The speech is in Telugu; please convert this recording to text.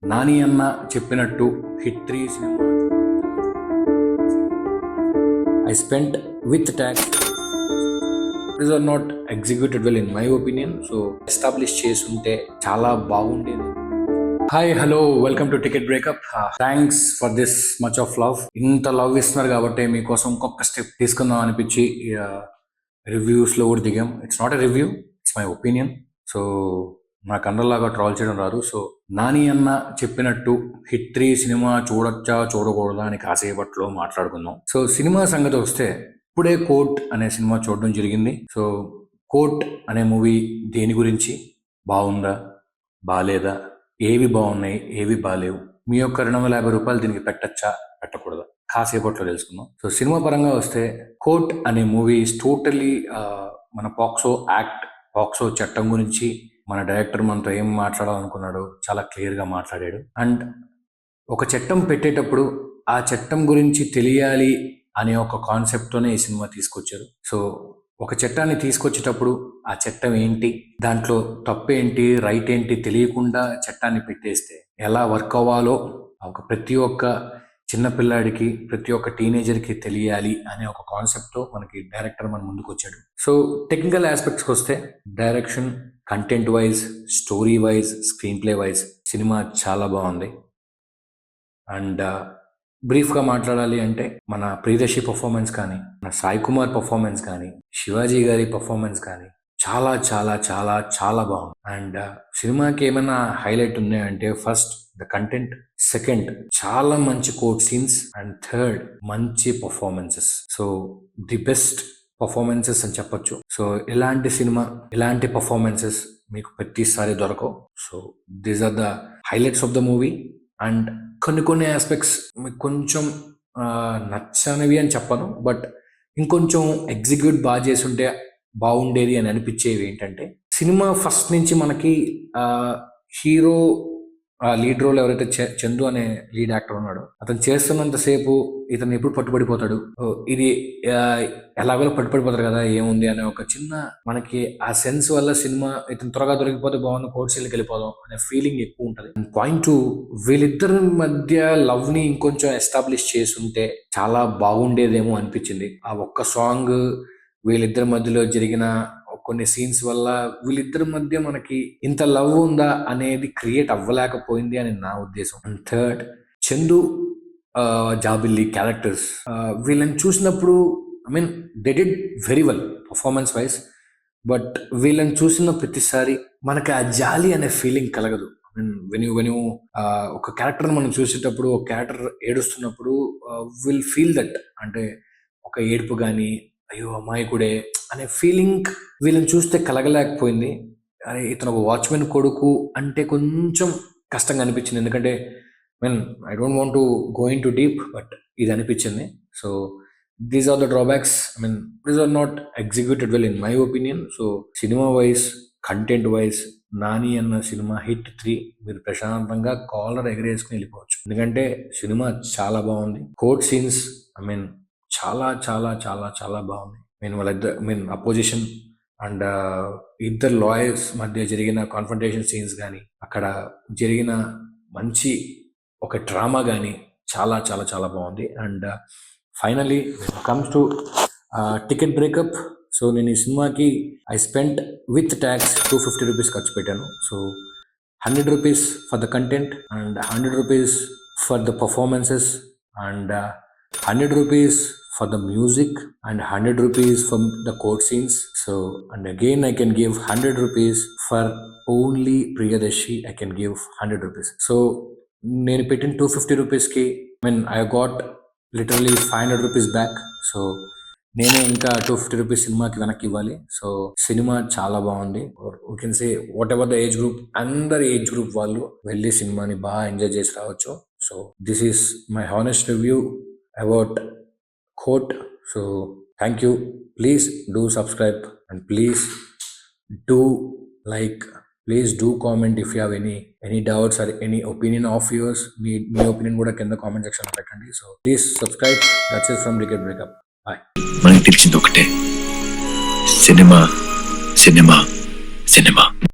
నాని అన్న చెప్పినట్టు hit 3 cinema I spent with tax it or not executed well in my opinion. So establish చేసుంటే చాలా బాగుండేది. Hi hello welcome to ticket breakup. Thanks for this much of love. ఇంత లవ్ ఇస్తున్నారు కాబట్టి మీకోసం ఇంకొక స్టెప్ తీసుకుందాం అనిపించి రివ్యూస్లో కూడా దిగాం. It's not a review, it's my opinion. So నాకు అందరిలాగా ట్రాల్ చేయడం రాదు. సో నాని అన్న చెప్పినట్టు హిట్ 3 సినిమా చూడొచ్చా చూడకూడదా అని కాసేపట్లో మాట్లాడుకుందాం. సో సినిమా సంగతి వస్తే ఇప్పుడే కోర్ట్ అనే సినిమా చూడడం జరిగింది. సో కోర్ట్ అనే మూవీ దేని గురించి, బాగుందా బాగాలేదా, ఏవి బాగున్నాయి ఏవి బాగాలేవు, మీ యొక్క 250 రూపాయలు దీనికి పెట్టచ్చా పెట్టకూడదా కాసేపట్లో తెలుసుకుందాం. సో సినిమా పరంగా వస్తే కోర్ట్ అనే మూవీ టోటలీ మన పాక్సో చట్టం గురించి మన డైరెక్టర్ మనతో ఏం మాట్లాడాలనుకున్నాడో చాలా క్లియర్గా మాట్లాడాడు. అండ్ ఒక చట్టం పెట్టేటప్పుడు ఆ చట్టం గురించి తెలియాలి అనే ఒక కాన్సెప్ట్తోనే ఈ సినిమా తీసుకొచ్చారు. సో ఒక చట్టాన్ని తీసుకొచ్చేటప్పుడు ఆ చట్టం ఏంటి, దాంట్లో తప్పేంటి రైట్ ఏంటి తెలియకుండా చట్టాన్ని పెట్టేస్తే ఎలా వర్క్ అవ్వాలో ప్రతి ఒక్క చిన్నపిల్లాడికి ప్రతి ఒక్క టీనేజర్కి తెలియాలి అనే ఒక కాన్సెప్ట్తో మనకి డైరెక్టర్ మన ముందుకు వచ్చాడు. సో టెక్నికల్ ఆస్పెక్ట్స్కి వస్తే direction, content wise, story wise, screen play wise cinema చాలా బాగుంది. అండ్ బ్రీఫ్గా మాట్లాడాలి అంటే మన ప్రియదర్శి పర్ఫార్మెన్స్ కానీ, మన సాయి కుమార్ పర్ఫార్మెన్స్ కానీ, శివాజీ గారి పర్ఫార్మెన్స్ కానీ చాలా చాలా చాలా చాలా బాగుంది. అండ్ సినిమాకి ఏమైనా హైలైట్ ఉన్నాయంటే ఫస్ట్ ద కంటెంట్, సెకండ్ చాలా మంచి కోర్ట్ సీన్స్, అండ్ థర్డ్ మంచి performances. So the best performances అని చెప్పొచ్చు. సో ఇలాంటి సినిమా, ఇలాంటి పర్ఫార్మెన్సెస్ మీకు ప్రతిసారి దొరకవు. So these are the highlights of the movie. And కొన్ని ఆస్పెక్ట్స్ మీకు కొంచెం నచ్చనివి అని చెప్పను, బట్ ఇంకొంచెం ఎగ్జిక్యూట్ బాగా చేసుంటే బాగుండేది అని అనిపించేవి ఏంటంటే, సినిమా ఫస్ట్ నుంచి మనకి హీరో లీడ్ రోల్ ఎవరైతే చందు అనే లీడ్ యాక్టర్ ఉన్నాడో అతను చేస్తున్నంతసేపు ఇతను ఎప్పుడు పట్టుబడిపోతాడు, ఇది ఎలాగో పట్టుబడిపోతారు కదా ఏముంది అనే ఒక చిన్న మనకి ఆ సెన్స్ వల్ల సినిమా ఇతను త్వరగా దొరికిపోతే బాగుంది, కోర్ట్స్కి వెళ్ళిపోదాం అనే ఫీలింగ్ ఎక్కువ ఉంటుంది. పాయింట్ 2, వీళ్ళిద్దరి మధ్య లవ్ ని ఇంకొంచెం ఎస్టాబ్లిష్ చేసుంటే చాలా బాగుండేదేమో అనిపించింది. ఆ ఒక్క సాంగ్, వీళ్ళిద్దరి మధ్యలో జరిగిన కొన్ని సీన్స్ వల్ల వీళ్ళిద్దరి మధ్య మనకి ఇంత లవ్ ఉందా అనేది క్రియేట్ అవ్వలేకపోయింది అని నా ఉద్దేశం. అండ్ థర్డ్, చందు, జాబిల్లి క్యారెక్టర్స్, వీళ్ళని చూసినప్పుడు I mean they did very well performance wise, but వీళ్ళని చూసిన ప్రతిసారి మనకి ఆ జాలి అనే ఫీలింగ్ కలగదు. ఐ మీన్ వెన్ యూ ఒక క్యారెక్టర్ మనం చూసేటప్పుడు, ఒక క్యారెక్టర్ ఏడుస్తున్నప్పుడు విల్ ఫీల్ దట్, అంటే ఒక ఏడుపు కానీ అయ్యో అమాయకుడే అనే ఫీలింగ్ వీళ్ళని చూస్తే కలగలేకపోయింది. అరే ఇతను ఒక వాచ్మెన్ కొడుకు అంటే కొంచెం కష్టంగా అనిపించింది, ఎందుకంటే I don't want to go into deep, but ఇది అనిపించింది. So these are the drawbacks. These are not executed well in my opinion. So cinema wise, content wise Nani అన్న సినిమా హిట్ 3 మీరు ప్రశాంతంగా కాలర్ ఎగరేసుకుని వెళ్ళిపోవచ్చు, ఎందుకంటే సినిమా చాలా బాగుంది. కోర్ట్ సీన్స్ చాలా చాలా చాలా చాలా బాగుంది. అపోజిషన్ అండ్ ఇద్దరు లాయర్స్ మధ్య జరిగిన కాన్ఫ్రంటేషన్ సీన్స్ కానీ, అక్కడ జరిగిన మంచి ఒక డ్రామా కానీ చాలా చాలా చాలా బాగుంది. And finally comes to ticket breakup. So నేను ఈ సినిమాకి I spent with tax 250 rupees ఖర్చు పెట్టాను. So 100 rupees for the content, and 100 rupees for the performances, and 100 rupees for the music, and 100 rupees from the court scenes. So, and again I can give 100 rupees for only Priyadarshi. I can give 100 rupees. So, నేను పెట్టిన 250 రూపీస్కి I got literally 500 rupees back. So నేనే ఇంకా 250 రూపీస్ సినిమాకి వెనక్కి ఇవ్వాలి. సో సినిమా చాలా బాగుంది. We can say what ever the age group, అందరి ఏజ్ గ్రూప్ వాళ్ళు వెళ్ళి సినిమాని బాగా ఎంజాయ్ చేసి రావచ్చు. So this is my honest review about court. So thank you. Please do subscribe, and please do like, please do comment if you have any doubts or any opinion of yours. మీ opinion కూడా కింద కామెంట్ సెక్షన్ లో పెట్టండి. So please subscribe. That's it from ticket breakup. Bye. మనకి తెలిసింది ఒకటే, సినిమా సినిమా సినిమా.